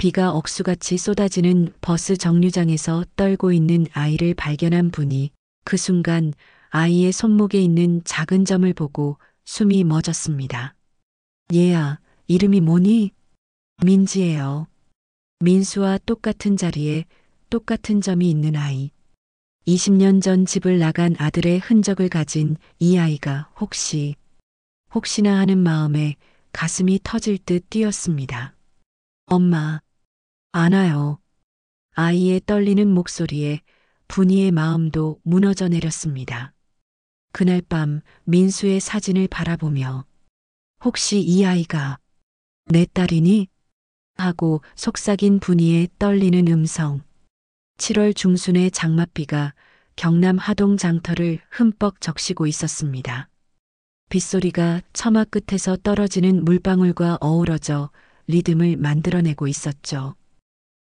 비가 억수같이 쏟아지는 버스 정류장에서 떨고 있는 아이를 발견한 분이 그 순간 아이의 손목에 있는 작은 점을 보고 숨이 멎었습니다. 얘야, 이름이 뭐니? 민지예요. 민수와 똑같은 자리에 똑같은 점이 있는 아이. 20년 전 집을 나간 아들의 흔적을 가진 이 아이가 혹시나 하는 마음에 가슴이 터질 듯 뛰었습니다. 엄마, 안아요. 아이의 떨리는 목소리에 분이의 마음도 무너져 내렸습니다. 그날 밤 민수의 사진을 바라보며 혹시 이 아이가 내 딸이니? 하고 속삭인 분이의 떨리는 음성. 7월 중순의 장맛비가 경남 하동 장터를 흠뻑 적시고 있었습니다. 빗소리가 처마 끝에서 떨어지는 물방울과 어우러져 리듬을 만들어내고 있었죠.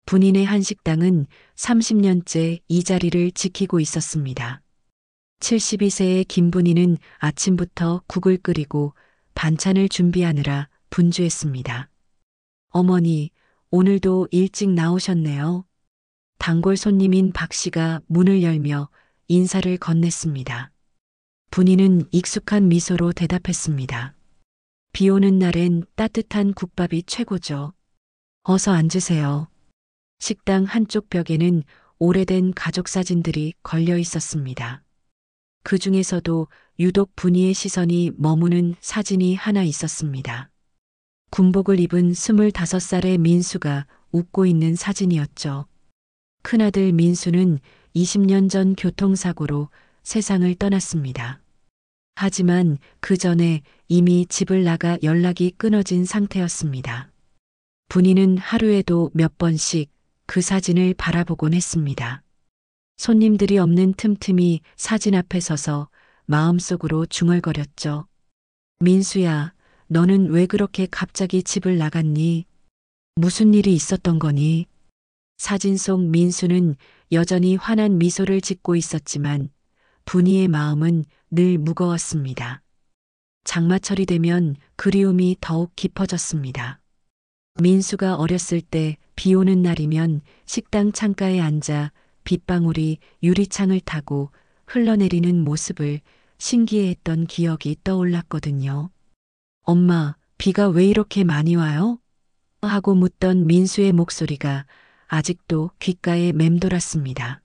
분인의 한식당은 30년째 이 자리를 지키고 있었습니다. 72세의 김분이는 아침부터 국을 끓이고 반찬을 준비하느라 분주했습니다. 어머니, 오늘도 일찍 나오셨네요. 단골 손님인 박 씨가 문을 열며 인사를 건넸습니다. 분이는 익숙한 미소로 대답했습니다. 비 오는 날엔 따뜻한 국밥이 최고죠. 어서 앉으세요. 식당 한쪽 벽에는 오래된 가족 사진들이 걸려 있었습니다. 그 중에서도 유독 분이의 시선이 머무는 사진이 하나 있었습니다. 군복을 입은 25살의 민수가 웃고 있는 사진이었죠. 큰아들 민수는 20년 전 교통사고로 세상을 떠났습니다. 하지만 그 전에 이미 집을 나가 연락이 끊어진 상태였습니다. 분이는 하루에도 몇 번씩 그 사진을 바라보곤 했습니다. 손님들이 없는 틈틈이 사진 앞에 서서 마음속으로 중얼거렸죠. 민수야, 너는 왜 그렇게 갑자기 집을 나갔니? 무슨 일이 있었던 거니? 사진 속 민수는 여전히 환한 미소를 짓고 있었지만 분이의 마음은 늘 무거웠습니다. 장마철이 되면 그리움이 더욱 깊어졌습니다. 민수가 어렸을 때 비 오는 날이면 식당 창가에 앉아 빗방울이 유리창을 타고 흘러내리는 모습을 신기해했던 기억이 떠올랐거든요. 엄마, 비가 왜 이렇게 많이 와요? 하고 묻던 민수의 목소리가 아직도 귓가에 맴돌았습니다.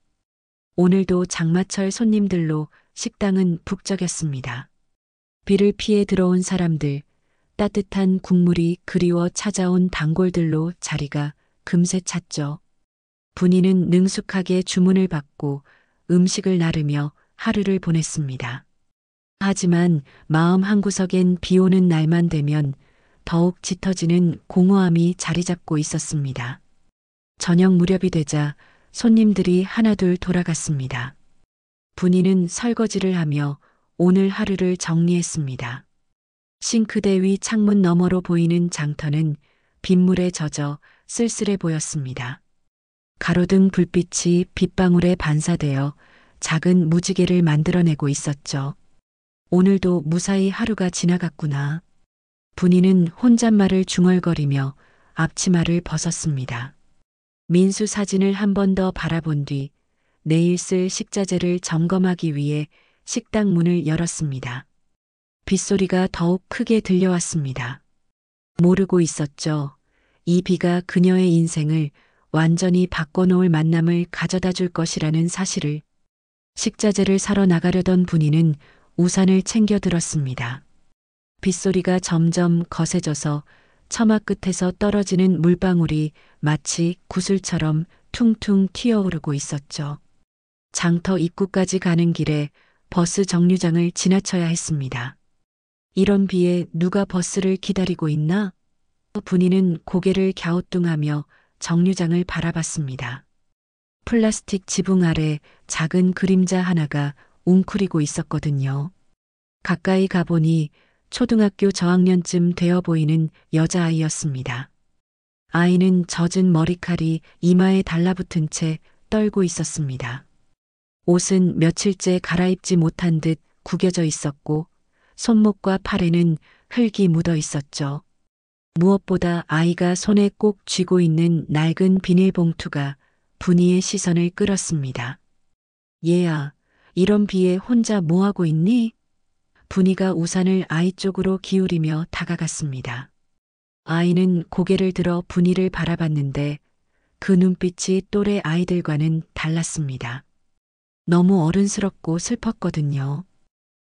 오늘도 장마철 손님들로 식당은 북적였습니다. 비를 피해 들어온 사람들, 따뜻한 국물이 그리워 찾아온 단골들로 자리가 금세 찼죠. 분이는 능숙하게 주문을 받고 음식을 나르며 하루를 보냈습니다. 하지만 마음 한구석엔 비 오는 날만 되면 더욱 짙어지는 공허함이 자리 잡고 있었습니다. 저녁 무렵이 되자 손님들이 하나둘 돌아갔습니다. 분이는 설거지를 하며 오늘 하루를 정리했습니다. 싱크대 위 창문 너머로 보이는 장터는 빗물에 젖어 쓸쓸해 보였습니다. 가로등 불빛이 빗방울에 반사되어 작은 무지개를 만들어내고 있었죠. 오늘도 무사히 하루가 지나갔구나. 분이는 혼잣말을 중얼거리며 앞치마를 벗었습니다. 민수 사진을 한 번 더 바라본 뒤 내일 쓸 식자재를 점검하기 위해 식당 문을 열었습니다. 빗소리가 더욱 크게 들려왔습니다. 모르고 있었죠. 이 비가 그녀의 인생을 완전히 바꿔놓을 만남을 가져다 줄 것이라는 사실을. 식자재를 사러 나가려던 분이는 우산을 챙겨 들었습니다. 빗소리가 점점 거세져서 처마 끝에서 떨어지는 물방울이 마치 구슬처럼 퉁퉁 튀어오르고 있었죠. 장터 입구까지 가는 길에 버스 정류장을 지나쳐야 했습니다. 이런 비에 누가 버스를 기다리고 있나? 분이는 고개를 갸우뚱하며 정류장을 바라봤습니다. 플라스틱 지붕 아래 작은 그림자 하나가 웅크리고 있었거든요. 가까이 가보니 초등학교 저학년쯤 되어 보이는 여자아이였습니다. 아이는 젖은 머리칼이 이마에 달라붙은 채 떨고 있었습니다. 옷은 며칠째 갈아입지 못한 듯 구겨져 있었고 손목과 팔에는 흙이 묻어 있었죠. 무엇보다 아이가 손에 꼭 쥐고 있는 낡은 비닐봉투가 분이의 시선을 끌었습니다. 얘야, 이런 비에 혼자 뭐하고 있니? 분이가 우산을 아이 쪽으로 기울이며 다가갔습니다. 아이는 고개를 들어 분이를 바라봤는데 그 눈빛이 또래 아이들과는 달랐습니다. 너무 어른스럽고 슬펐거든요.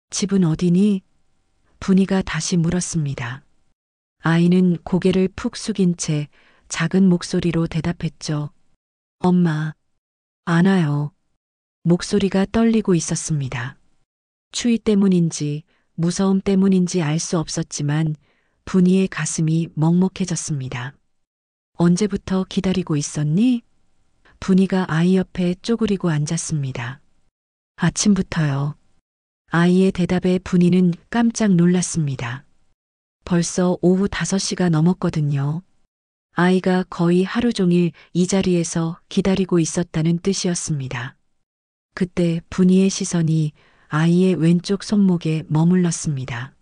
집은 어디니? 분이가 다시 물었습니다. 아이는 고개를 푹 숙인 채 작은 목소리로 대답했죠. 엄마, 안 와요. 목소리가 떨리고 있었습니다. 추위 때문인지 무서움 때문인지 알 수 없었지만 분이의 가슴이 먹먹해졌습니다. 언제부터 기다리고 있었니? 분이가 아이 옆에 쪼그리고 앉았습니다. 아침부터요. 아이의 대답에 분이는 깜짝 놀랐습니다. 벌써 오후 5시가 넘었거든요. 아이가 거의 하루 종일 이 자리에서 기다리고 있었다는 뜻이었습니다. 그때 분이의 시선이 아이의 왼쪽 손목에 머물렀습니다.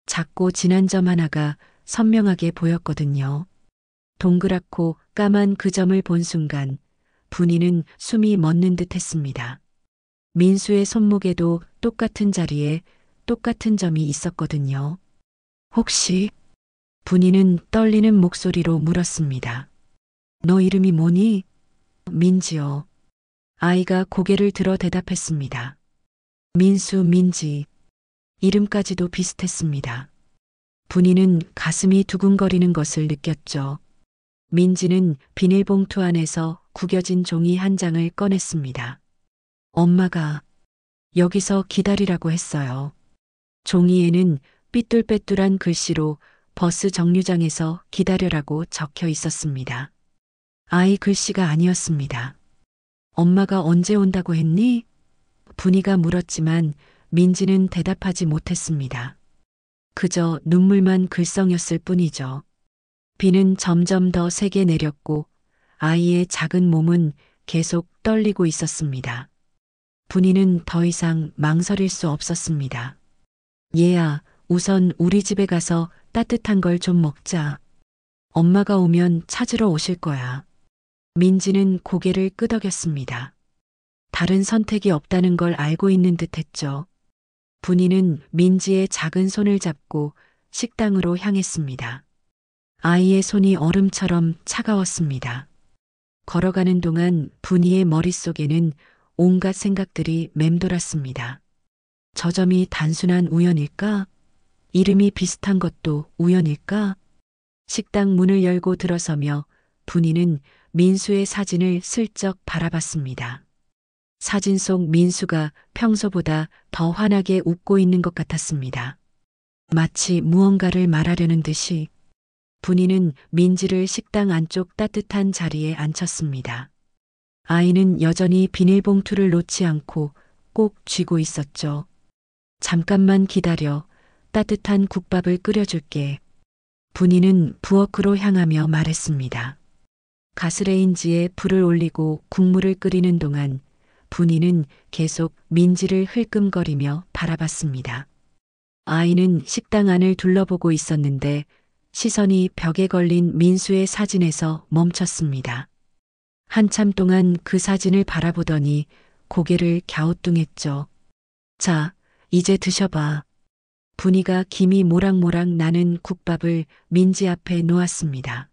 작고 진한 점 하나가 선명하게 보였거든요. 동그랗고 까만 그 점을 본 순간 분이는 숨이 멎는 듯 했습니다. 민수의 손목에도 똑같은 자리에 똑같은 점이 있었거든요. 혹시? 분이는 떨리는 목소리로 물었습니다. 너 이름이 뭐니? 민지요. 아이가 고개를 들어 대답했습니다. 민수, 민지. 이름까지도 비슷했습니다. 분이는 가슴이 두근거리는 것을 느꼈죠. 민지는 비닐봉투 안에서 구겨진 종이 한 장을 꺼냈습니다. 엄마가 여기서 기다리라고 했어요. 종이에는 삐뚤빼뚤한 글씨로 버스 정류장에서 기다려라고 적혀 있었습니다. 아이 글씨가 아니었습니다. 엄마가 언제 온다고 했니? 분이가 물었지만 민지는 대답하지 못했습니다. 그저 눈물만 글썽였을 뿐이죠. 비는 점점 더 세게 내렸고 아이의 작은 몸은 계속 떨리고 있었습니다. 분이는 더 이상 망설일 수 없었습니다. 얘야, 우선 우리 집에 가서 따뜻한 걸 좀 먹자. 엄마가 오면 찾으러 오실 거야. 민지는 고개를 끄덕였습니다. 다른 선택이 없다는 걸 알고 있는 듯 했죠. 분이는 민지의 작은 손을 잡고 식당으로 향했습니다. 아이의 손이 얼음처럼 차가웠습니다. 걸어가는 동안 분이의 머릿속에는 온갖 생각들이 맴돌았습니다. 저 점이 단순한 우연일까? 이름이 비슷한 것도 우연일까? 식당 문을 열고 들어서며 분이는 민수의 사진을 슬쩍 바라봤습니다. 사진 속 민수가 평소보다 더 환하게 웃고 있는 것 같았습니다. 마치 무언가를 말하려는 듯이 분이는 민지를 식당 안쪽 따뜻한 자리에 앉혔습니다. 아이는 여전히 비닐봉투를 놓지 않고 꼭 쥐고 있었죠. 잠깐만 기다려. 따뜻한 국밥을 끓여줄게. 분이는 부엌으로 향하며 말했습니다. 가스레인지에 불을 올리고 국물을 끓이는 동안 분이는 계속 민지를 흘끔거리며 바라봤습니다. 아이는 식당 안을 둘러보고 있었는데 시선이 벽에 걸린 민수의 사진에서 멈췄습니다. 한참 동안 그 사진을 바라보더니 고개를 갸우뚱했죠. 자, 이제 드셔봐. 분이가 김이 모락모락 나는 국밥을 민지 앞에 놓았습니다.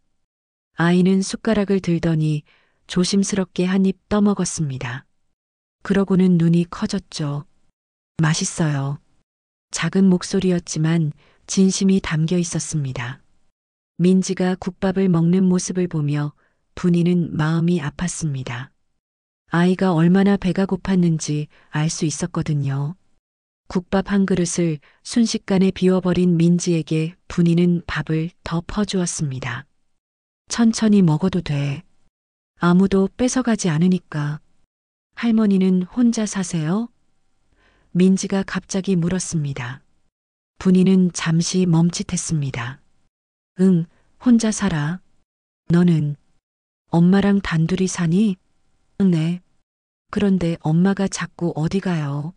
아이는 숟가락을 들더니 조심스럽게 한 입 떠먹었습니다. 그러고는 눈이 커졌죠. 맛있어요. 작은 목소리였지만 진심이 담겨 있었습니다. 민지가 국밥을 먹는 모습을 보며 분이는 마음이 아팠습니다. 아이가 얼마나 배가 고팠는지 알 수 있었거든요. 국밥 한 그릇을 순식간에 비워버린 민지에게 분이는 밥을 더 퍼주었습니다. 천천히 먹어도 돼. 아무도 뺏어가지 않으니까. 할머니는 혼자 사세요? 민지가 갑자기 물었습니다. 분이는 잠시 멈칫했습니다. 응, 혼자 살아. 너는 엄마랑 단둘이 사니? 네. 그런데 엄마가 자꾸 어디 가요?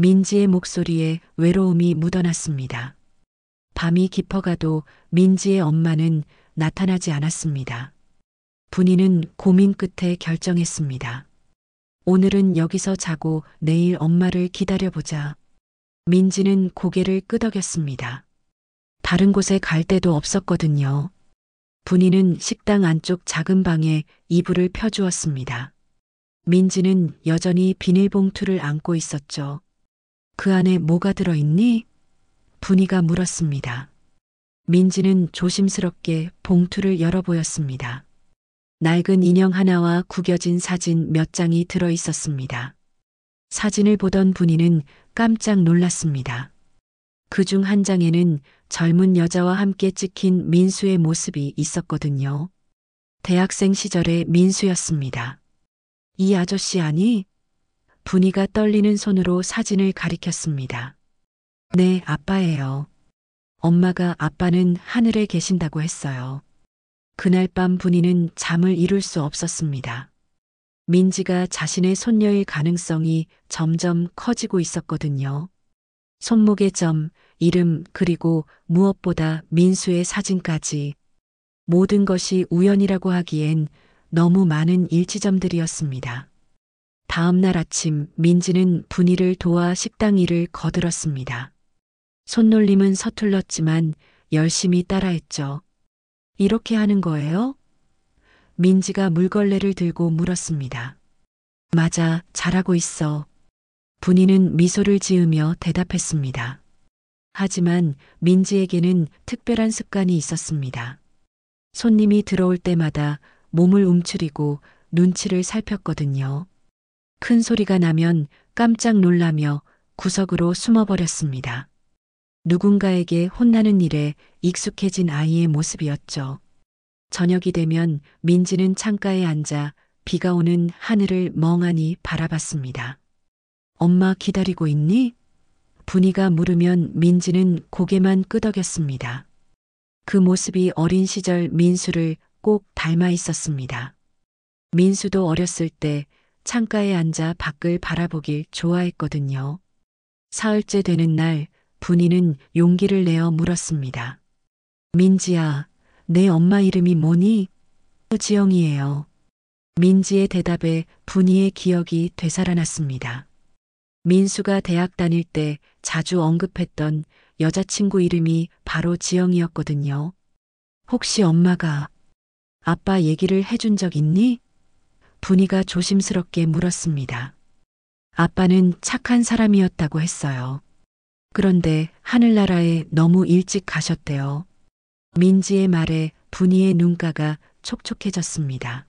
민지의 목소리에 외로움이 묻어났습니다. 밤이 깊어가도 민지의 엄마는 나타나지 않았습니다. 분이는 고민 끝에 결정했습니다. 오늘은 여기서 자고 내일 엄마를 기다려보자. 민지는 고개를 끄덕였습니다. 다른 곳에 갈 데도 없었거든요. 분이는 식당 안쪽 작은 방에 이불을 펴주었습니다. 민지는 여전히 비닐봉투를 안고 있었죠. 그 안에 뭐가 들어있니? 분이가 물었습니다. 민지는 조심스럽게 봉투를 열어보였습니다. 낡은 인형 하나와 구겨진 사진 몇 장이 들어 있었습니다. 사진을 보던 분이는 깜짝 놀랐습니다. 그중 한 장에는 젊은 여자와 함께 찍힌 민수의 모습이 있었거든요. 대학생 시절의 민수였습니다. 이 아저씨 아니? 분이가 떨리는 손으로 사진을 가리켰습니다. 네, 아빠예요. 엄마가 아빠는 하늘에 계신다고 했어요. 그날 밤 분이는 잠을 이룰 수 없었습니다. 민지가 자신의 손녀일 가능성이 점점 커지고 있었거든요. 손목의 점, 이름, 그리고 무엇보다 민수의 사진까지. 모든 것이 우연이라고 하기엔 너무 많은 일치점들이었습니다. 다음 날 아침 민지는 분이를 도와 식당 일을 거들었습니다. 손놀림은 서툴렀지만 열심히 따라했죠. 이렇게 하는 거예요? 민지가 물걸레를 들고 물었습니다. 맞아, 잘하고 있어. 분이는 미소를 지으며 대답했습니다. 하지만 민지에게는 특별한 습관이 있었습니다. 손님이 들어올 때마다 몸을 움츠리고 눈치를 살폈거든요. 큰 소리가 나면 깜짝 놀라며 구석으로 숨어버렸습니다. 누군가에게 혼나는 일에 익숙해진 아이의 모습이었죠. 저녁이 되면 민지는 창가에 앉아 비가 오는 하늘을 멍하니 바라봤습니다. 엄마 기다리고 있니? 분이가 물으면 민지는 고개만 끄덕였습니다. 그 모습이 어린 시절 민수를 꼭 닮아 있었습니다. 민수도 어렸을 때 창가에 앉아 밖을 바라보길 좋아했거든요. 사흘째 되는 날 분이는 용기를 내어 물었습니다. 민지야, 내 엄마 이름이 뭐니? 지영이에요. 민지의 대답에 분이의 기억이 되살아났습니다. 민수가 대학 다닐 때 자주 언급했던 여자친구 이름이 바로 지영이었거든요. 혹시 엄마가 아빠 얘기를 해준 적 있니? 분이가 조심스럽게 물었습니다. 아빠는 착한 사람이었다고 했어요. 그런데 하늘나라에 너무 일찍 가셨대요. 민지의 말에 분이의 눈가가 촉촉해졌습니다.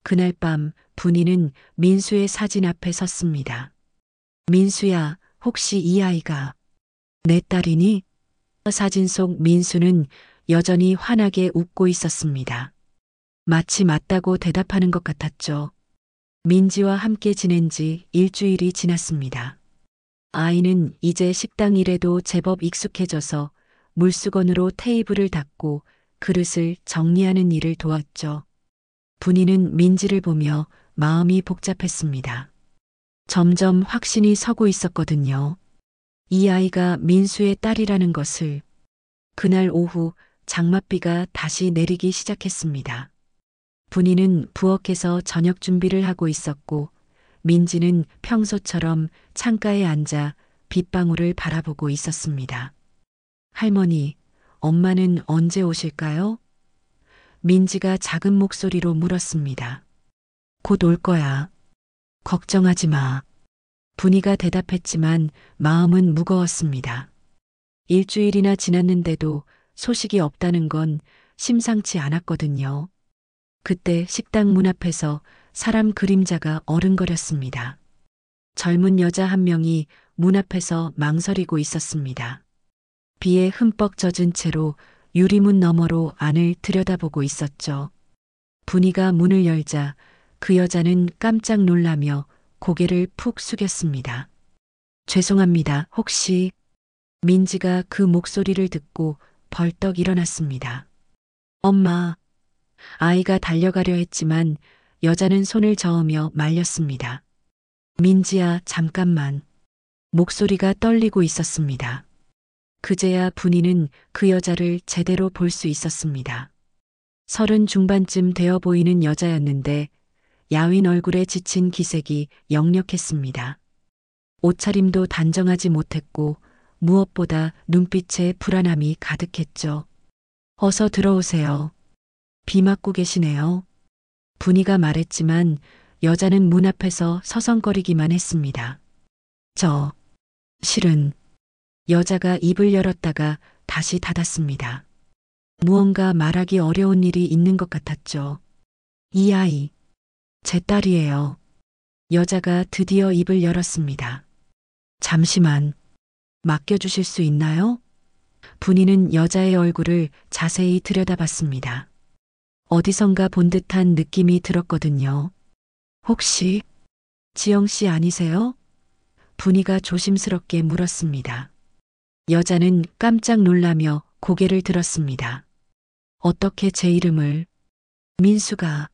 그날 밤 분이는 민수의 사진 앞에 섰습니다. 민수야, 혹시 이 아이가 내 딸이니? 사진 속 민수는 여전히 환하게 웃고 있었습니다. 마치 맞다고 대답하는 것 같았죠. 민지와 함께 지낸 지 일주일이 지났습니다. 아이는 이제 식당 일에도 제법 익숙해져서 물수건으로 테이블을 닦고 그릇을 정리하는 일을 도왔죠. 분이는 민지를 보며 마음이 복잡했습니다. 점점 확신이 서고 있었거든요. 이 아이가 민수의 딸이라는 것을. 그날 오후 장맛비가 다시 내리기 시작했습니다. 분이는 부엌에서 저녁 준비를 하고 있었고 민지는 평소처럼 창가에 앉아 빗방울을 바라보고 있었습니다. 할머니, 엄마는 언제 오실까요? 민지가 작은 목소리로 물었습니다. 곧 올 거야. 걱정하지 마. 분이가 대답했지만 마음은 무거웠습니다. 일주일이나 지났는데도 소식이 없다는 건 심상치 않았거든요. 그때 식당 문 앞에서 사람 그림자가 어른거렸습니다. 젊은 여자 한 명이 문 앞에서 망설이고 있었습니다. 비에 흠뻑 젖은 채로 유리문 너머로 안을 들여다보고 있었죠. 분이가 문을 열자 그 여자는 깜짝 놀라며 고개를 푹 숙였습니다. 죄송합니다. 혹시 민지가 그 목소리를 듣고 벌떡 일어났습니다. 엄마. 아이가 달려가려 했지만 여자는 손을 저으며 말렸습니다. 민지야, 잠깐만. 목소리가 떨리고 있었습니다. 그제야 분이는 그 여자를 제대로 볼 수 있었습니다. 30 중반쯤 되어 보이는 여자였는데 야윈 얼굴에 지친 기색이 역력했습니다. 옷차림도 단정하지 못했고 무엇보다 눈빛에 불안함이 가득했죠. 어서 들어오세요. 비 맞고 계시네요. 분이가 말했지만 여자는 문 앞에서 서성거리기만 했습니다. 실은 여자가 입을 열었다가 다시 닫았습니다. 무언가 말하기 어려운 일이 있는 것 같았죠. 이 아이, 제 딸이에요. 여자가 드디어 입을 열었습니다. 잠시만, 맡겨주실 수 있나요? 분이는 여자의 얼굴을 자세히 들여다봤습니다. 어디선가 본 듯한 느낌이 들었거든요. 혹시 지영 씨 아니세요? 분이가 조심스럽게 물었습니다. 여자는 깜짝 놀라며 고개를 들었습니다. 어떻게 제 이름을? 민수가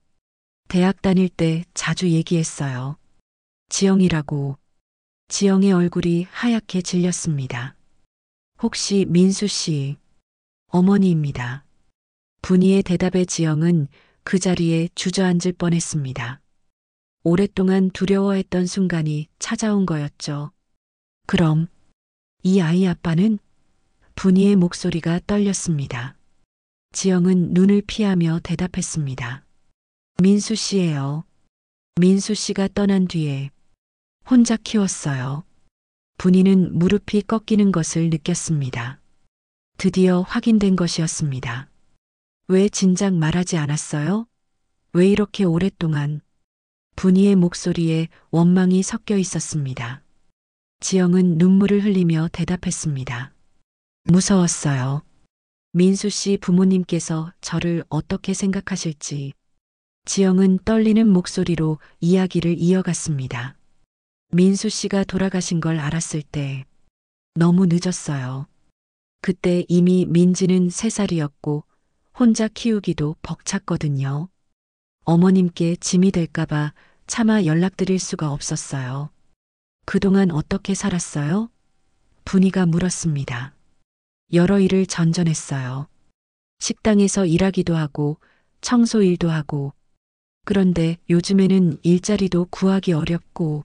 대학 다닐 때 자주 얘기했어요. 지영이라고. 지영의 얼굴이 하얗게 질렸습니다. 혹시 민수 씨 어머니입니다. 분이의 대답에 지영은 그 자리에 주저앉을 뻔했습니다. 오랫동안 두려워했던 순간이 찾아온 거였죠. 그럼 이 아이 아빠는? 분이의 목소리가 떨렸습니다. 지영은 눈을 피하며 대답했습니다. 민수 씨예요. 민수 씨가 떠난 뒤에 혼자 키웠어요. 분이는 무릎이 꺾이는 것을 느꼈습니다. 드디어 확인된 것이었습니다. 왜 진작 말하지 않았어요? 왜 이렇게 오랫동안? 분이의 목소리에 원망이 섞여 있었습니다. 지영은 눈물을 흘리며 대답했습니다. 무서웠어요. 민수 씨 부모님께서 저를 어떻게 생각하실지. 지영은 떨리는 목소리로 이야기를 이어갔습니다. 민수 씨가 돌아가신 걸 알았을 때 너무 늦었어요. 그때 이미 민지는 3살이었고 혼자 키우기도 벅찼거든요. 어머님께 짐이 될까봐 차마 연락드릴 수가 없었어요. 그동안 어떻게 살았어요? 분이가 물었습니다. 여러 일을 전전했어요. 식당에서 일하기도 하고 청소 일도 하고 그런데 요즘에는 일자리도 구하기 어렵고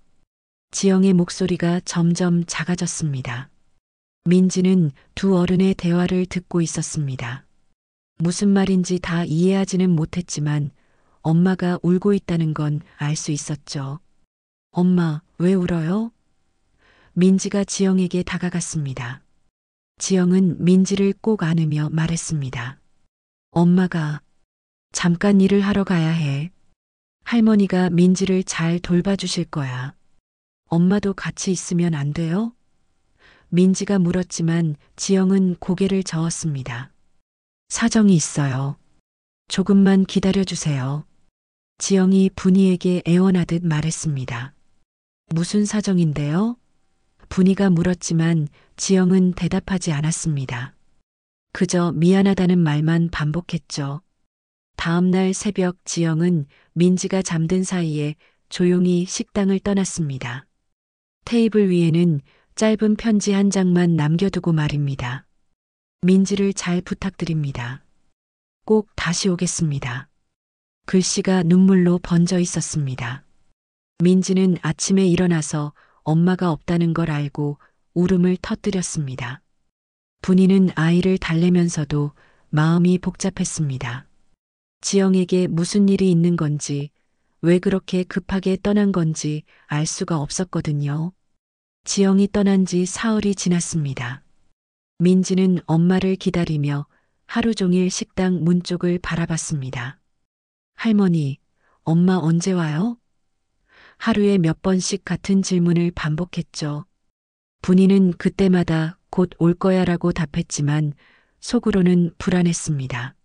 지영의 목소리가 점점 작아졌습니다. 민지는 두 어른의 대화를 듣고 있었습니다. 무슨 말인지 다 이해하지는 못했지만 엄마가 울고 있다는 건 알 수 있었죠. 엄마, 왜 울어요? 민지가 지영에게 다가갔습니다. 지영은 민지를 꼭 안으며 말했습니다. 엄마가 잠깐 일을 하러 가야 해. 할머니가 민지를 잘 돌봐주실 거야. 엄마도 같이 있으면 안 돼요? 민지가 물었지만 지영은 고개를 저었습니다. 사정이 있어요. 조금만 기다려주세요. 지영이 분이에게 애원하듯 말했습니다. 무슨 사정인데요? 분이가 물었지만 지영은 대답하지 않았습니다. 그저 미안하다는 말만 반복했죠. 다음 날 새벽 지영은 민지가 잠든 사이에 조용히 식당을 떠났습니다. 테이블 위에는 짧은 편지 한 장만 남겨두고 말입니다. 민지를 잘 부탁드립니다. 꼭 다시 오겠습니다. 글씨가 눈물로 번져 있었습니다. 민지는 아침에 일어나서 엄마가 없다는 걸 알고 울음을 터뜨렸습니다. 분이는 아이를 달래면서도 마음이 복잡했습니다. 지영에게 무슨 일이 있는 건지, 왜 그렇게 급하게 떠난 건지 알 수가 없었거든요. 지영이 떠난 지 사흘이 지났습니다. 민지는 엄마를 기다리며 하루 종일 식당 문 쪽을 바라봤습니다. 할머니, 엄마 언제 와요? 하루에 몇 번씩 같은 질문을 반복했죠. 분이는 그때마다 곧 올 거야라고 답했지만 속으로는 불안했습니다.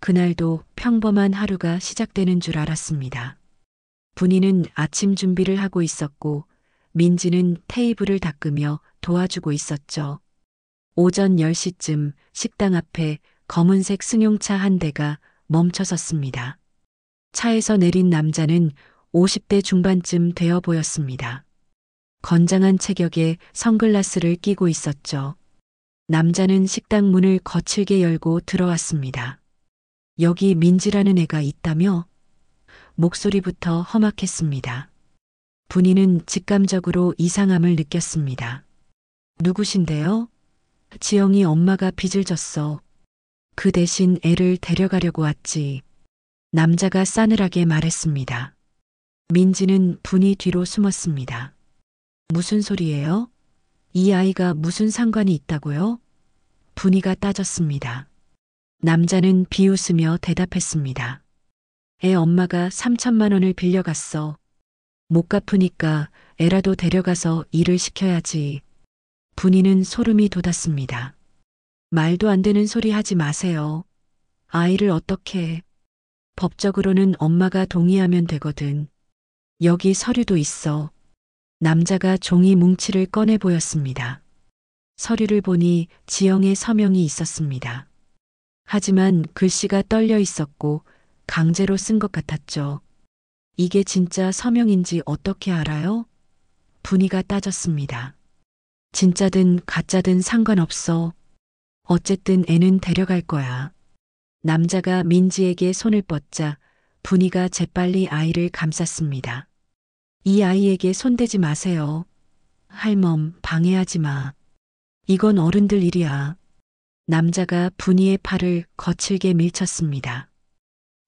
그날도 평범한 하루가 시작되는 줄 알았습니다. 분이는 아침 준비를 하고 있었고 민지는 테이블을 닦으며 도와주고 있었죠. 오전 10시쯤 식당 앞에 검은색 승용차 한 대가 멈춰섰습니다. 차에서 내린 남자는 50대 중반쯤 되어 보였습니다. 건장한 체격에 선글라스를 끼고 있었죠. 남자는 식당 문을 거칠게 열고 들어왔습니다. 여기 민지라는 애가 있다며? 목소리부터 험악했습니다. 분이는 직감적으로 이상함을 느꼈습니다. 누구신데요? 지영이 엄마가 빚을 졌어. 그 대신 애를 데려가려고 왔지. 남자가 싸늘하게 말했습니다. 민지는 분이 뒤로 숨었습니다. 무슨 소리예요? 이 아이가 무슨 상관이 있다고요? 분이가 따졌습니다. 남자는 비웃으며 대답했습니다. 애 엄마가 3천만 원을 빌려갔어. 못 갚으니까 애라도 데려가서 일을 시켜야지. 분이는 소름이 돋았습니다. 말도 안 되는 소리 하지 마세요. 아이를 어떻게? 법적으로는 엄마가 동의하면 되거든. 여기 서류도 있어. 남자가 종이 뭉치를 꺼내 보였습니다. 서류를 보니 지영의 서명이 있었습니다. 하지만 글씨가 떨려 있었고 강제로 쓴 것 같았죠. 이게 진짜 서명인지 어떻게 알아요? 분이가 따졌습니다. 진짜든 가짜든 상관없어. 어쨌든 애는 데려갈 거야. 남자가 민지에게 손을 뻗자 분이가 재빨리 아이를 감쌌습니다. 이 아이에게 손대지 마세요. 할멈, 방해하지 마. 이건 어른들 일이야. 남자가 분이의 팔을 거칠게 밀쳤습니다.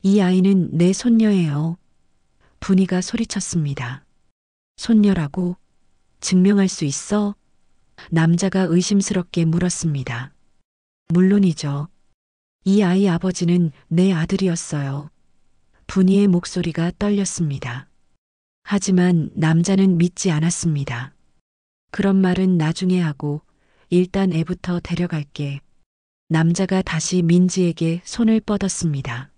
이 아이는 내 손녀예요. 분이가 소리쳤습니다. 손녀라고? 증명할 수 있어? 남자가 의심스럽게 물었습니다. 물론이죠. 이 아이 아버지는 내 아들이었어요. 분이의 목소리가 떨렸습니다. 하지만 남자는 믿지 않았습니다. 그런 말은 나중에 하고 일단 애부터 데려갈게. 남자가 다시 민지에게 손을 뻗었습니다.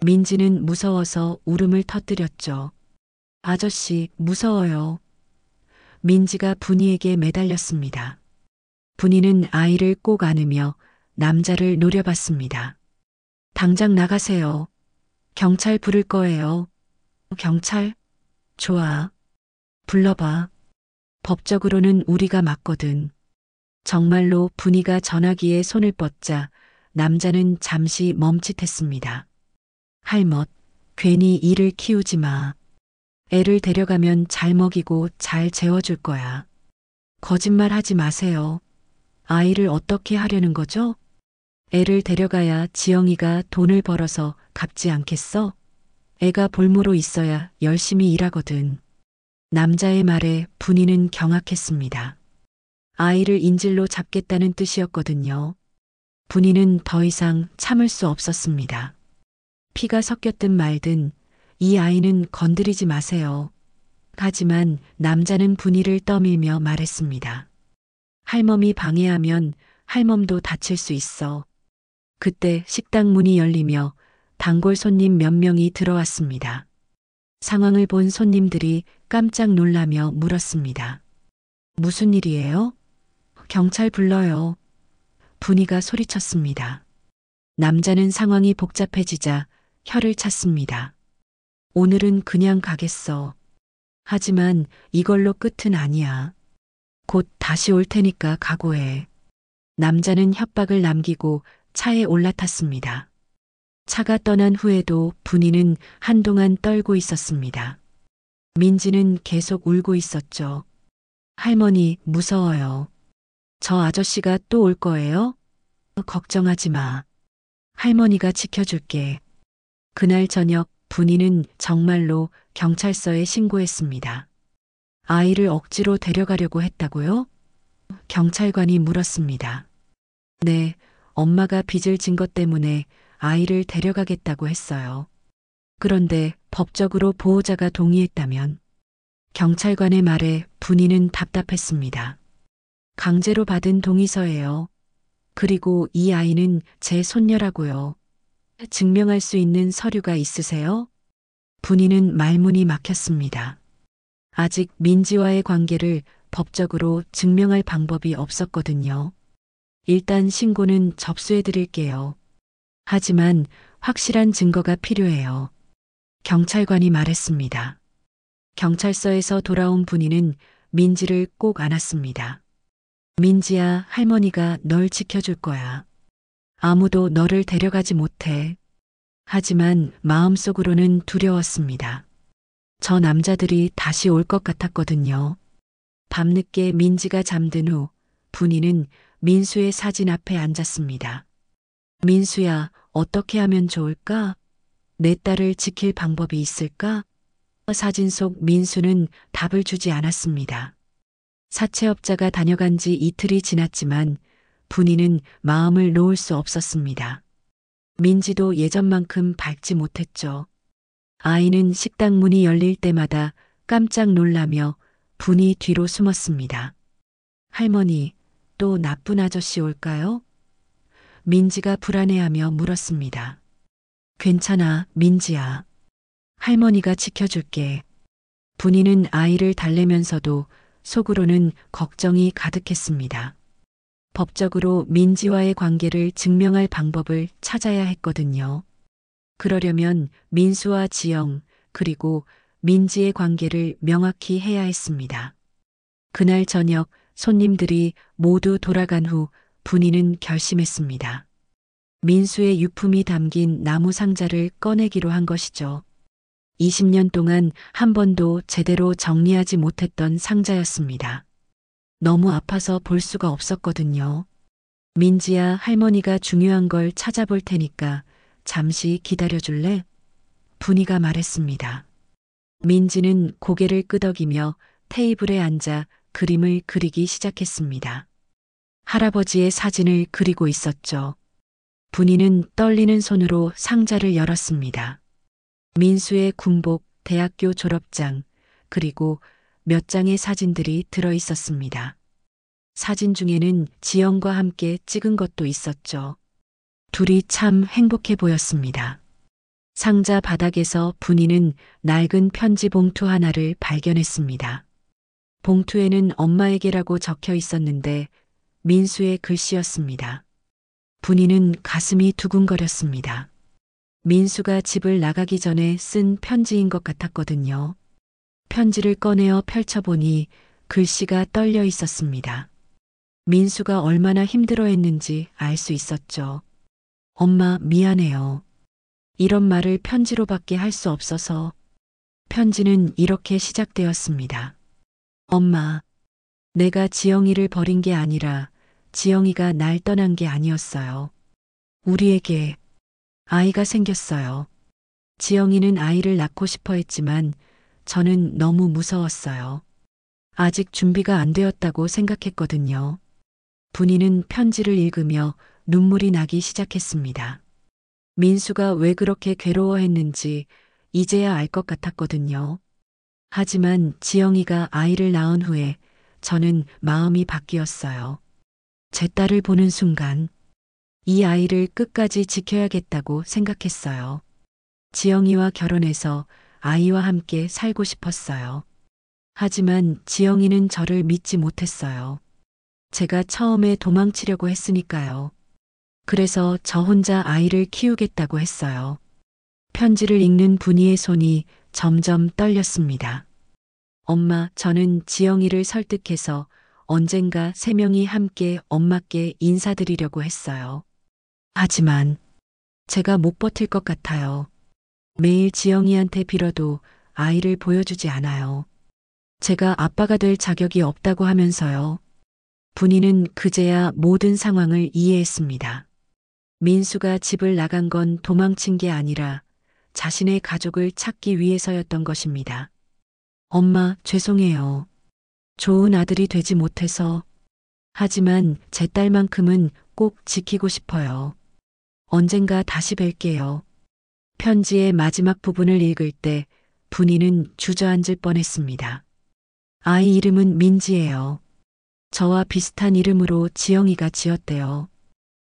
민지는 무서워서 울음을 터뜨렸죠. 아저씨, 무서워요. 민지가 분이에게 매달렸습니다. 분이는 아이를 꼭 안으며 남자를 노려봤습니다. 당장 나가세요. 경찰 부를 거예요. 경찰? 좋아. 불러봐. 법적으로는 우리가 맞거든. 정말로 분이가 전화기에 손을 뻗자 남자는 잠시 멈칫했습니다. 할멈, 괜히 이를 키우지 마. 애를 데려가면 잘 먹이고 잘 재워줄 거야. 거짓말 하지 마세요. 아이를 어떻게 하려는 거죠? 애를 데려가야 지영이가 돈을 벌어서 갚지 않겠어? 애가 볼모로 있어야 열심히 일하거든. 남자의 말에 분이는 경악했습니다. 아이를 인질로 잡겠다는 뜻이었거든요. 분이는 더 이상 참을 수 없었습니다. 피가 섞였든 말든 이 아이는 건드리지 마세요. 하지만 남자는 분이를 떠밀며 말했습니다. 할멈이 방해하면 할멈도 다칠 수 있어. 그때 식당 문이 열리며 단골 손님 몇 명이 들어왔습니다. 상황을 본 손님들이 깜짝 놀라며 물었습니다. 무슨 일이에요? 경찰 불러요. 분이가 소리쳤습니다. 남자는 상황이 복잡해지자 혀를 찼습니다. 오늘은 그냥 가겠어. 하지만 이걸로 끝은 아니야. 곧 다시 올 테니까 각오해. 남자는 협박을 남기고 차에 올라탔습니다. 차가 떠난 후에도 분이는 한동안 떨고 있었습니다. 민지는 계속 울고 있었죠. 할머니, 무서워요. 저 아저씨가 또 올 거예요? 걱정하지 마. 할머니가 지켜줄게. 그날 저녁 분이는 정말로 경찰서에 신고했습니다. 아이를 억지로 데려가려고 했다고요? 경찰관이 물었습니다. 네, 엄마가 빚을 진 것 때문에 아이를 데려가겠다고 했어요. 그런데 법적으로 보호자가 동의했다면? 경찰관의 말에 분이는 답답했습니다. 강제로 받은 동의서예요. 그리고 이 아이는 제 손녀라고요. 증명할 수 있는 서류가 있으세요? 분이는 말문이 막혔습니다. 아직 민지와의 관계를 법적으로 증명할 방법이 없었거든요. 일단 신고는 접수해 드릴게요. 하지만 확실한 증거가 필요해요. 경찰관이 말했습니다. 경찰서에서 돌아온 분이는 민지를 꼭 안았습니다. 민지야, 할머니가 널 지켜줄 거야. 아무도 너를 데려가지 못해. 하지만 마음속으로는 두려웠습니다. 저 남자들이 다시 올 것 같았거든요. 밤늦게 민지가 잠든 후 분이는 민수의 사진 앞에 앉았습니다. 민수야, 어떻게 하면 좋을까? 내 딸을 지킬 방법이 있을까? 사진 속 민수는 답을 주지 않았습니다. 사채업자가 다녀간 지 이틀이 지났지만 분이는 마음을 놓을 수 없었습니다. 민지도 예전만큼 밝지 못했죠. 아이는 식당 문이 열릴 때마다 깜짝 놀라며 분이 뒤로 숨었습니다. 할머니, 또 나쁜 아저씨 올까요? 민지가 불안해하며 물었습니다. 괜찮아, 민지야. 할머니가 지켜줄게. 분이는 아이를 달래면서도 속으로는 걱정이 가득했습니다. 법적으로 민지와의 관계를 증명할 방법을 찾아야 했거든요. 그러려면 민수와 지영, 그리고 민지의 관계를 명확히 해야 했습니다. 그날 저녁 손님들이 모두 돌아간 후 분이는 결심했습니다. 민수의 유품이 담긴 나무 상자를 꺼내기로 한 것이죠. 20년 동안 한 번도 제대로 정리하지 못했던 상자였습니다. 너무 아파서 볼 수가 없었거든요. 민지야, 할머니가 중요한 걸 찾아볼 테니까 잠시 기다려줄래? 분이가 말했습니다. 민지는 고개를 끄덕이며 테이블에 앉아 그림을 그리기 시작했습니다. 할아버지의 사진을 그리고 있었죠. 분이는 떨리는 손으로 상자를 열었습니다. 민수의 군복, 대학교 졸업장, 그리고 몇 장의 사진들이 들어 있었습니다. 사진 중에는 지영과 함께 찍은 것도 있었죠. 둘이 참 행복해 보였습니다. 상자 바닥에서 분이는 낡은 편지 봉투 하나를 발견했습니다. 봉투에는 엄마에게라고 적혀 있었는데 민수의 글씨였습니다. 분이는 가슴이 두근거렸습니다. 민수가 집을 나가기 전에 쓴 편지인 것 같았거든요. 편지를 꺼내어 펼쳐보니 글씨가 떨려 있었습니다. 민수가 얼마나 힘들어했는지 알 수 있었죠. 엄마, 미안해요. 이런 말을 편지로밖에 할 수 없어서. 편지는 이렇게 시작되었습니다. 엄마, 내가 지영이를 버린 게 아니라 지영이가 날 떠난 게 아니었어요. 우리에게 아이가 생겼어요. 지영이는 아이를 낳고 싶어 했지만 저는 너무 무서웠어요. 아직 준비가 안 되었다고 생각했거든요. 분이는 편지를 읽으며 눈물이 나기 시작했습니다. 민수가 왜 그렇게 괴로워했는지 이제야 알 것 같았거든요. 하지만 지영이가 아이를 낳은 후에 저는 마음이 바뀌었어요. 제 딸을 보는 순간 이 아이를 끝까지 지켜야겠다고 생각했어요. 지영이와 결혼해서 아이와 함께 살고 싶었어요. 하지만 지영이는 저를 믿지 못했어요. 제가 처음에 도망치려고 했으니까요. 그래서 저 혼자 아이를 키우겠다고 했어요. 편지를 읽는 분이의 손이 점점 떨렸습니다. 엄마, 저는 지영이를 설득해서 언젠가 세 명이 함께 엄마께 인사드리려고 했어요. 하지만 제가 못 버틸 것 같아요. 매일 지영이한테 빌어도 아이를 보여주지 않아요. 제가 아빠가 될 자격이 없다고 하면서요. 분이는 그제야 모든 상황을 이해했습니다. 민수가 집을 나간 건 도망친 게 아니라 자신의 가족을 찾기 위해서였던 것입니다. 엄마, 죄송해요. 좋은 아들이 되지 못해서. 하지만 제 딸만큼은 꼭 지키고 싶어요. 언젠가 다시 뵐게요. 편지의 마지막 부분을 읽을 때 분이는 주저앉을 뻔했습니다. 아이 이름은 민지예요. 저와 비슷한 이름으로 지영이가 지었대요.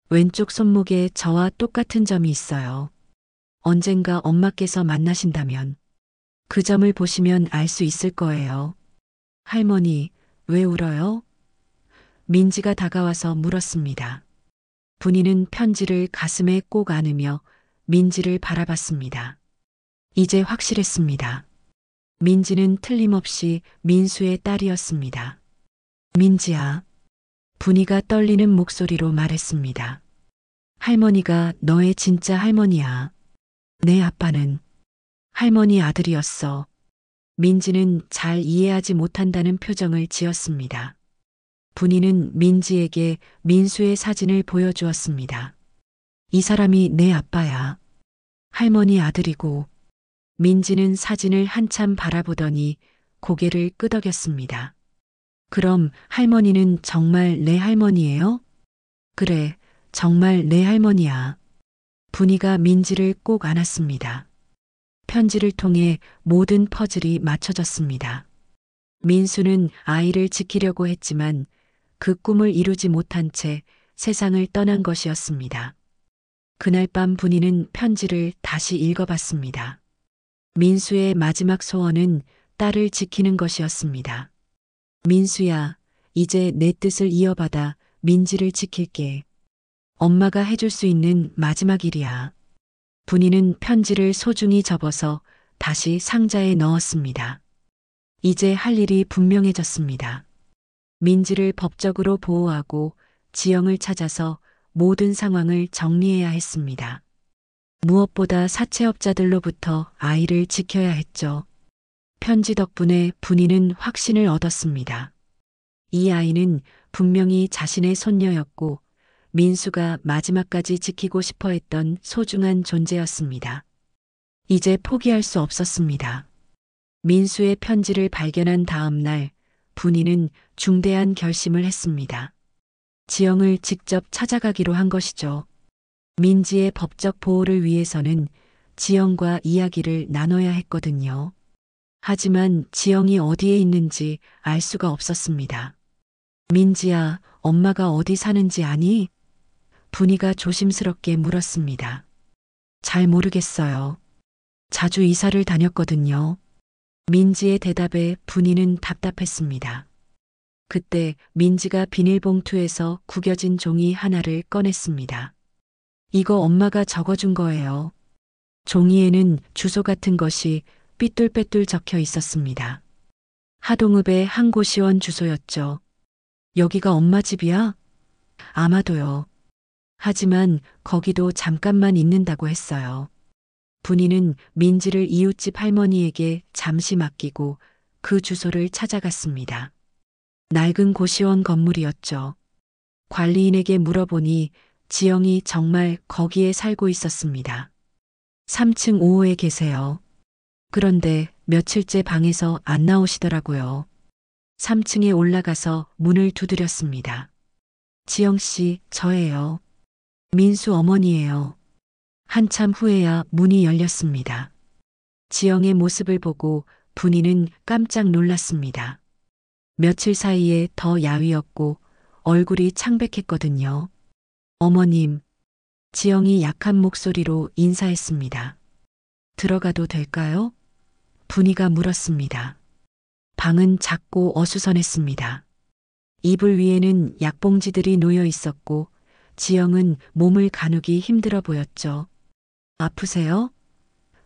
왼쪽 손목에 저와 똑같은 점이 있어요. 언젠가 엄마께서 만나신다면 그 점을 보시면 알 수 있을 거예요. 할머니, 왜 울어요? 민지가 다가와서 물었습니다. 분이는 편지를 가슴에 꼭 안으며 민지를 바라봤습니다. 이제 확실했습니다. 민지는 틀림없이 민수의 딸이었습니다. 민지야, 분이가 떨리는 목소리로 말했습니다. 할머니가 너의 진짜 할머니야. 내 아빠는 할머니 아들이었어. 민지는 잘 이해하지 못한다는 표정을 지었습니다. 분이는 민지에게 민수의 사진을 보여주었습니다. 이 사람이 내 아빠야. 할머니 아들이고. 민지는 사진을 한참 바라보더니 고개를 끄덕였습니다. 그럼 할머니는 정말 내 할머니예요? 그래, 정말 내 할머니야. 분이가 민지를 꼭 안았습니다. 편지를 통해 모든 퍼즐이 맞춰졌습니다. 민수는 아이를 지키려고 했지만 그 꿈을 이루지 못한 채 세상을 떠난 것이었습니다. 그날 밤 분이는 편지를 다시 읽어봤습니다. 민수의 마지막 소원은 딸을 지키는 것이었습니다. 민수야, 이제 내 뜻을 이어받아 민지를 지킬게. 엄마가 해줄 수 있는 마지막 일이야. 분이는 편지를 소중히 접어서 다시 상자에 넣었습니다. 이제 할 일이 분명해졌습니다. 민지를 법적으로 보호하고 지영을 찾아서 모든 상황을 정리해야 했습니다. 무엇보다 사채업자들로부터 아이를 지켜야 했죠. 편지 덕분에 분이는 확신을 얻었습니다. 이 아이는 분명히 자신의 손녀였고 민수가 마지막까지 지키고 싶어 했던 소중한 존재였습니다. 이제 포기할 수 없었습니다. 민수의 편지를 발견한 다음 날 분이는 중대한 결심을 했습니다. 지영을 직접 찾아가기로 한 것이죠. 민지의 법적 보호를 위해서는 지영과 이야기를 나눠야 했거든요. 하지만 지영이 어디에 있는지 알 수가 없었습니다. 민지야, 엄마가 어디 사는지 아니? 분이가 조심스럽게 물었습니다. 잘 모르겠어요. 자주 이사를 다녔거든요. 민지의 대답에 분이는 답답했습니다. 그때 민지가 비닐봉투에서 구겨진 종이 하나를 꺼냈습니다. 이거 엄마가 적어준 거예요. 종이에는 주소 같은 것이 삐뚤빼뚤 적혀 있었습니다. 하동읍의 한 고시원 주소였죠. 여기가 엄마 집이야? 아마도요. 하지만 거기도 잠깐만 있는다고 했어요. 분이는 민지를 이웃집 할머니에게 잠시 맡기고 그 주소를 찾아갔습니다. 낡은 고시원 건물이었죠. 관리인에게 물어보니 지영이 정말 거기에 살고 있었습니다. 3층 5호에 계세요. 그런데 며칠째 방에서 안 나오시더라고요. 3층에 올라가서 문을 두드렸습니다. 지영 씨, 저예요. 민수 어머니예요. 한참 후에야 문이 열렸습니다. 지영의 모습을 보고 분이는 깜짝 놀랐습니다. 며칠 사이에 더 야위었고 얼굴이 창백했거든요. 어머님, 지영이 약한 목소리로 인사했습니다. 들어가도 될까요? 분이가 물었습니다. 방은 작고 어수선했습니다. 이불 위에는 약봉지들이 놓여 있었고 지영은 몸을 가누기 힘들어 보였죠. 아프세요?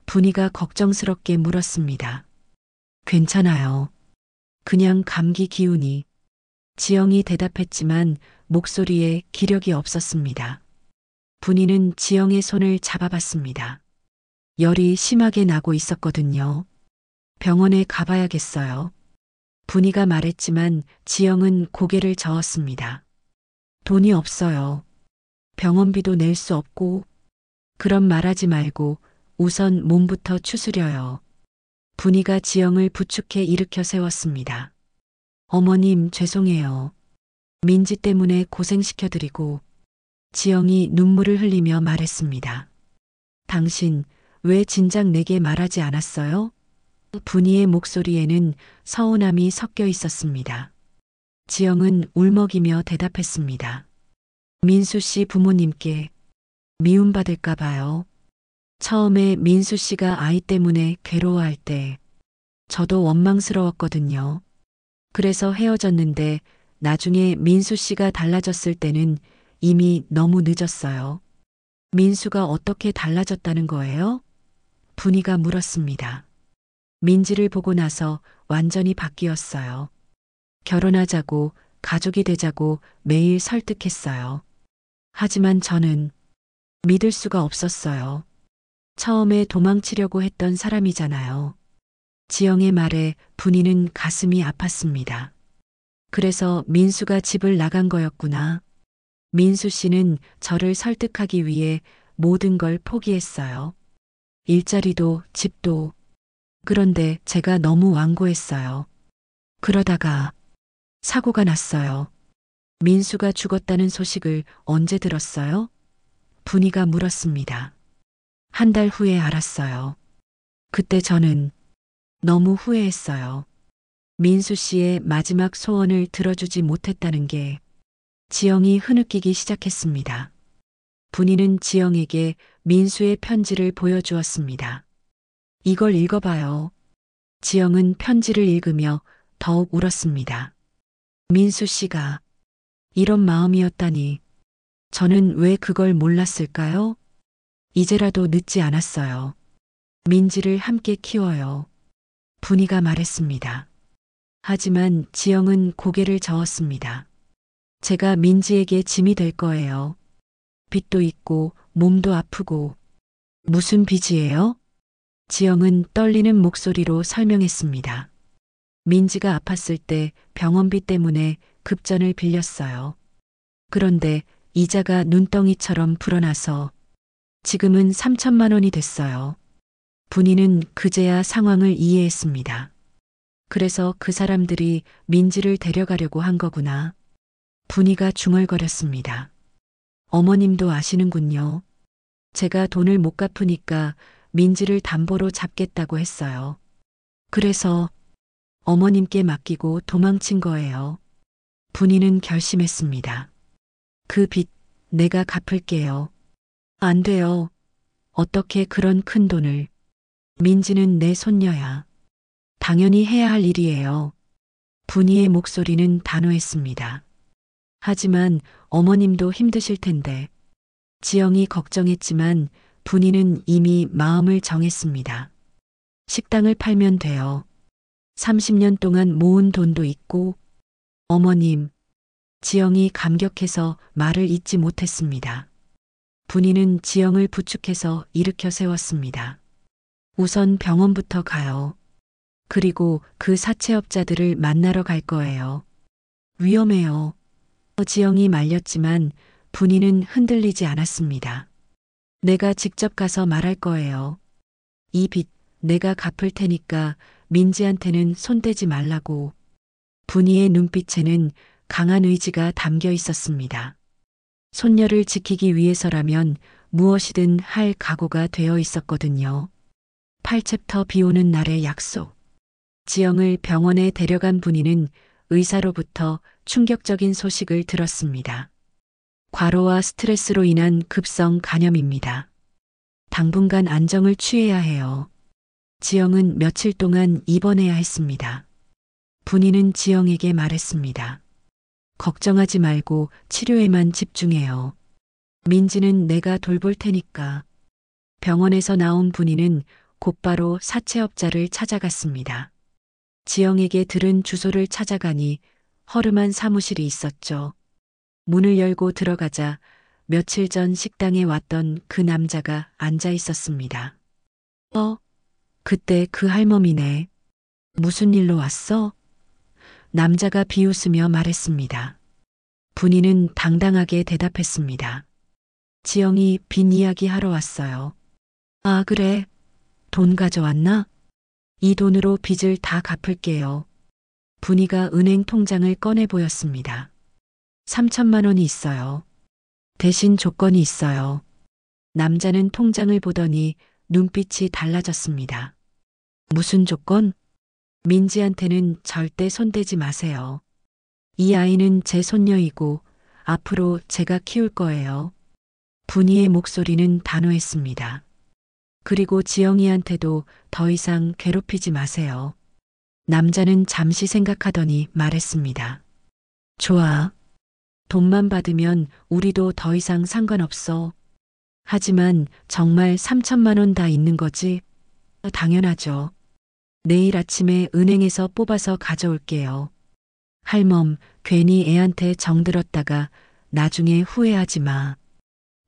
분이가 걱정스럽게 물었습니다. 괜찮아요. 그냥 감기 기운이. 지영이 대답했지만 목소리에 기력이 없었습니다. 분이는 지영의 손을 잡아봤습니다. 열이 심하게 나고 있었거든요. 병원에 가봐야겠어요. 분이가 말했지만 지영은 고개를 저었습니다. 돈이 없어요. 병원비도 낼 수 없고. 그럼 말하지 말고 우선 몸부터 추스려요. 분이가 지영을 부축해 일으켜 세웠습니다. 어머님 죄송해요. 민지 때문에 고생시켜드리고. 지영이 눈물을 흘리며 말했습니다. 당신 왜 진작 내게 말하지 않았어요? 분이의 목소리에는 서운함이 섞여 있었습니다. 지영은 울먹이며 대답했습니다. 민수 씨 부모님께 미움받을까 봐요. 처음에 민수 씨가 아이 때문에 괴로워할 때 저도 원망스러웠거든요. 그래서 헤어졌는데 나중에 민수 씨가 달라졌을 때는 이미 너무 늦었어요. 민수가 어떻게 달라졌다는 거예요? 분이가 물었습니다. 민지를 보고 나서 완전히 바뀌었어요. 결혼하자고 가족이 되자고 매일 설득했어요. 하지만 저는 믿을 수가 없었어요. 처음에 도망치려고 했던 사람이잖아요. 지영의 말에 분이는 가슴이 아팠습니다. 그래서 민수가 집을 나간 거였구나. 민수 씨는 저를 설득하기 위해 모든 걸 포기했어요. 일자리도 집도. 그런데 제가 너무 완고했어요. 그러다가 사고가 났어요. 민수가 죽었다는 소식을 언제 들었어요? 분이가 물었습니다. 한 달 후에 알았어요. 그때 저는 너무 후회했어요. 민수 씨의 마지막 소원을 들어주지 못했다는 게 지영이 흐느끼기 시작했습니다. 분이는 지영에게 민수의 편지를 보여주었습니다. 이걸 읽어봐요. 지영은 편지를 읽으며 더욱 울었습니다. 민수 씨가 이런 마음이었다니 저는 왜 그걸 몰랐을까요? 이제라도 늦지 않았어요. 민지를 함께 키워요. 분이가 말했습니다. 하지만 지영은 고개를 저었습니다. 제가 민지에게 짐이 될 거예요. 빚도 있고 몸도 아프고. 무슨 빚이에요? 지영은 떨리는 목소리로 설명했습니다. 민지가 아팠을 때 병원비 때문에 급전을 빌렸어요. 그런데 이자가 눈덩이처럼 불어나서 지금은 3천만 원이 됐어요. 분이는 그제야 상황을 이해했습니다. 그래서 그 사람들이 민지를 데려가려고 한 거구나. 분이가 중얼거렸습니다. 어머님도 아시는군요. 제가 돈을 못 갚으니까 민지를 담보로 잡겠다고 했어요. 그래서 어머님께 맡기고 도망친 거예요. 분이는 결심했습니다. 그 빚 내가 갚을게요. 안 돼요. 어떻게 그런 큰 돈을. 민지는 내 손녀야. 당연히 해야 할 일이에요. 분이의 목소리는 단호했습니다. 하지만 어머님도 힘드실 텐데. 지영이 걱정했지만 분이는 이미 마음을 정했습니다. 식당을 팔면 돼요. 30년 동안 모은 돈도 있고. 어머님, 지영이 감격해서 말을 잇지 못했습니다. 분이는 지영을 부축해서 일으켜 세웠습니다. 우선 병원부터 가요. 그리고 그 사채업자들을 만나러 갈 거예요. 위험해요. 지영이 말렸지만 분이는 흔들리지 않았습니다. 내가 직접 가서 말할 거예요. 이 빚 내가 갚을 테니까 민지한테는 손대지 말라고. 분이의 눈빛에는 강한 의지가 담겨 있었습니다. 손녀를 지키기 위해서라면 무엇이든 할 각오가 되어 있었거든요. 8챕터 비 오는 날의 약속. 지영을 병원에 데려간 분이는 의사로부터 충격적인 소식을 들었습니다. 과로와 스트레스로 인한 급성 간염입니다. 당분간 안정을 취해야 해요. 지영은 며칠 동안 입원해야 했습니다. 분이는 지영에게 말했습니다. 걱정하지 말고 치료에만 집중해요. 민지는 내가 돌볼 테니까. 병원에서 나온 분이는 곧바로 사채업자를 찾아갔습니다. 지영에게 들은 주소를 찾아가니 허름한 사무실이 있었죠. 문을 열고 들어가자 며칠 전 식당에 왔던 그 남자가 앉아 있었습니다. 그때 그 할멈이네. 무슨 일로 왔어? 남자가 비웃으며 말했습니다. 분이는 당당하게 대답했습니다. 지영이 빚 이야기 하러 왔어요. 아, 그래. 돈 가져왔나? 이 돈으로 빚을 다 갚을게요. 분이가 은행 통장을 꺼내 보였습니다. 3천만 원이 있어요. 대신 조건이 있어요. 남자는 통장을 보더니 눈빛이 달라졌습니다. 무슨 조건? 민지한테는 절대 손대지 마세요. 이 아이는 제 손녀이고 앞으로 제가 키울 거예요. 분이의 목소리는 단호했습니다. 그리고 지영이한테도 더 이상 괴롭히지 마세요. 남자는 잠시 생각하더니 말했습니다. 좋아. 돈만 받으면 우리도 더 이상 상관없어. 하지만 정말 3천만 원 다 있는 거지? 당연하죠. 내일 아침에 은행에서 뽑아서 가져올게요. 할멈, 괜히 애한테 정들었다가 나중에 후회하지 마.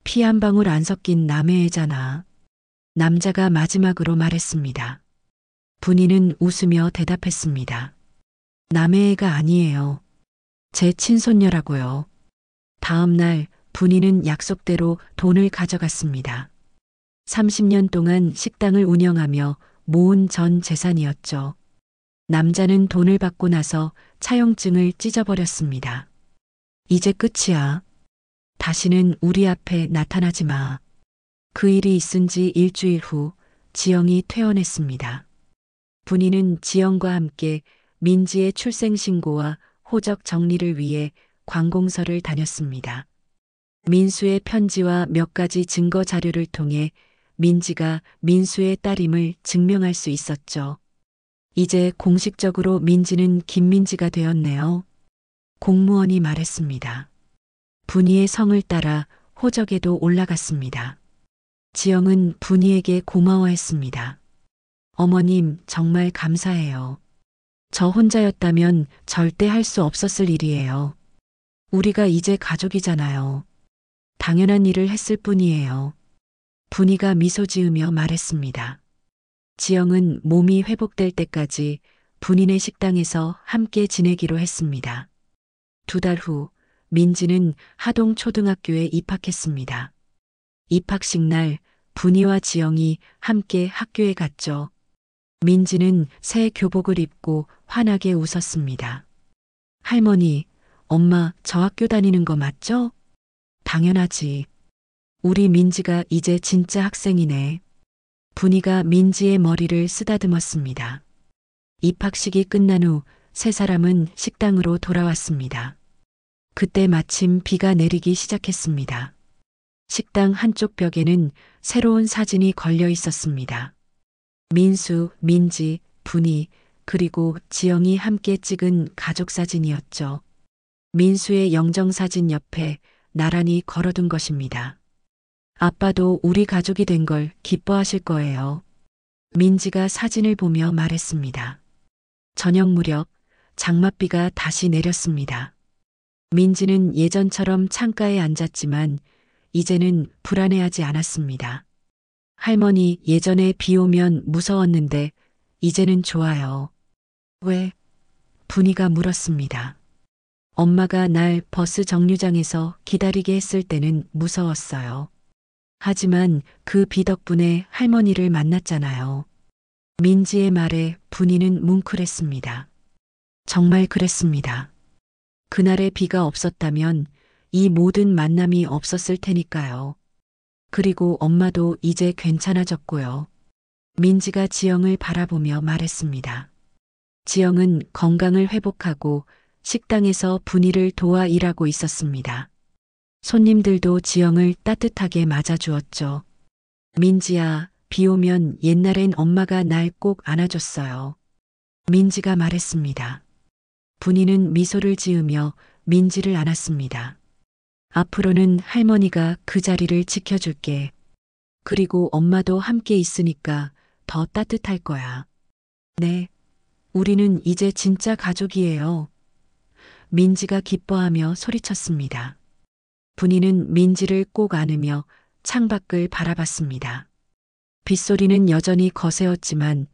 피 한 방울 안 섞인 남의 애잖아. 남자가 마지막으로 말했습니다. 분이는 웃으며 대답했습니다. 남의 애가 아니에요. 제 친손녀라고요. 다음 날 분이는 약속대로 돈을 가져갔습니다. 30년 동안 식당을 운영하며 모은 전 재산이었죠. 남자는 돈을 받고 나서 차용증을 찢어버렸습니다. 이제 끝이야. 다시는 우리 앞에 나타나지 마. 그 일이 있은 지 일주일 후 지영이 퇴원했습니다. 분이는 지영과 함께 민지의 출생신고와 호적 정리를 위해 관공서를 다녔습니다. 민수의 편지와 몇 가지 증거 자료를 통해 민지가 민수의 딸임을 증명할 수 있었죠. 이제 공식적으로 민지는 김민지가 되었네요. 공무원이 말했습니다. 분이의 성을 따라 호적에도 올라갔습니다. 지영은 분이에게 고마워했습니다. 어머님, 정말 감사해요. 저 혼자였다면 절대 할 수 없었을 일이에요. 우리가 이제 가족이잖아요. 당연한 일을 했을 뿐이에요. 분이가 미소 지으며 말했습니다. 지영은 몸이 회복될 때까지 분이네 식당에서 함께 지내기로 했습니다. 2달 후 민지는 하동초등학교에 입학했습니다. 입학식 날 분이와 지영이 함께 학교에 갔죠. 민지는 새 교복을 입고 환하게 웃었습니다. 할머니, 엄마 저 학교 다니는 거 맞죠? 당연하지. 우리 민지가 이제 진짜 학생이네. 분이가 민지의 머리를 쓰다듬었습니다. 입학식이 끝난 후 세 사람은 식당으로 돌아왔습니다. 그때 마침 비가 내리기 시작했습니다. 식당 한쪽 벽에는 새로운 사진이 걸려 있었습니다. 민수, 민지, 분이, 그리고 지영이 함께 찍은 가족 사진이었죠. 민수의 영정사진 옆에 나란히 걸어둔 것입니다. 아빠도 우리 가족이 된 걸 기뻐하실 거예요. 민지가 사진을 보며 말했습니다. 저녁 무렵 장맛비가 다시 내렸습니다. 민지는 예전처럼 창가에 앉았지만 이제는 불안해하지 않았습니다. 할머니, 예전에 비 오면 무서웠는데 이제는 좋아요. 왜? 분이가 물었습니다. 엄마가 날 버스 정류장에서 기다리게 했을 때는 무서웠어요. 하지만 그 비 덕분에 할머니를 만났잖아요. 민지의 말에 분이는 뭉클했습니다. 정말 그랬습니다. 그날의 비가 없었다면 이 모든 만남이 없었을 테니까요. 그리고 엄마도 이제 괜찮아졌고요. 민지가 지영을 바라보며 말했습니다. 지영은 건강을 회복하고 식당에서 분이를 도와 일하고 있었습니다. 손님들도 지영을 따뜻하게 맞아주었죠. 민지야, 비 오면 옛날엔 엄마가 날 꼭 안아줬어요. 민지가 말했습니다. 분이는 미소를 지으며 민지를 안았습니다. 앞으로는 할머니가 그 자리를 지켜줄게. 그리고 엄마도 함께 있으니까 더 따뜻할 거야. 네, 우리는 이제 진짜 가족이에요. 민지가 기뻐하며 소리쳤습니다. 분이는 민지를 꼭 안으며 창밖을 바라봤습니다. 빗소리는 여전히 거세었지만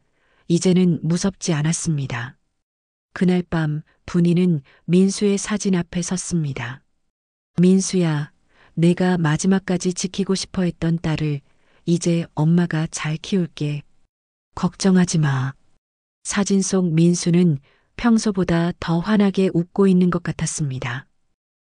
이제는 무섭지 않았습니다. 그날 밤 분이는 민수의 사진 앞에 섰습니다. 민수야, 내가 마지막까지 지키고 싶어 했던 딸을 이제 엄마가 잘 키울게. 걱정하지 마. 사진 속 민수는 평소보다 더 환하게 웃고 있는 것 같았습니다.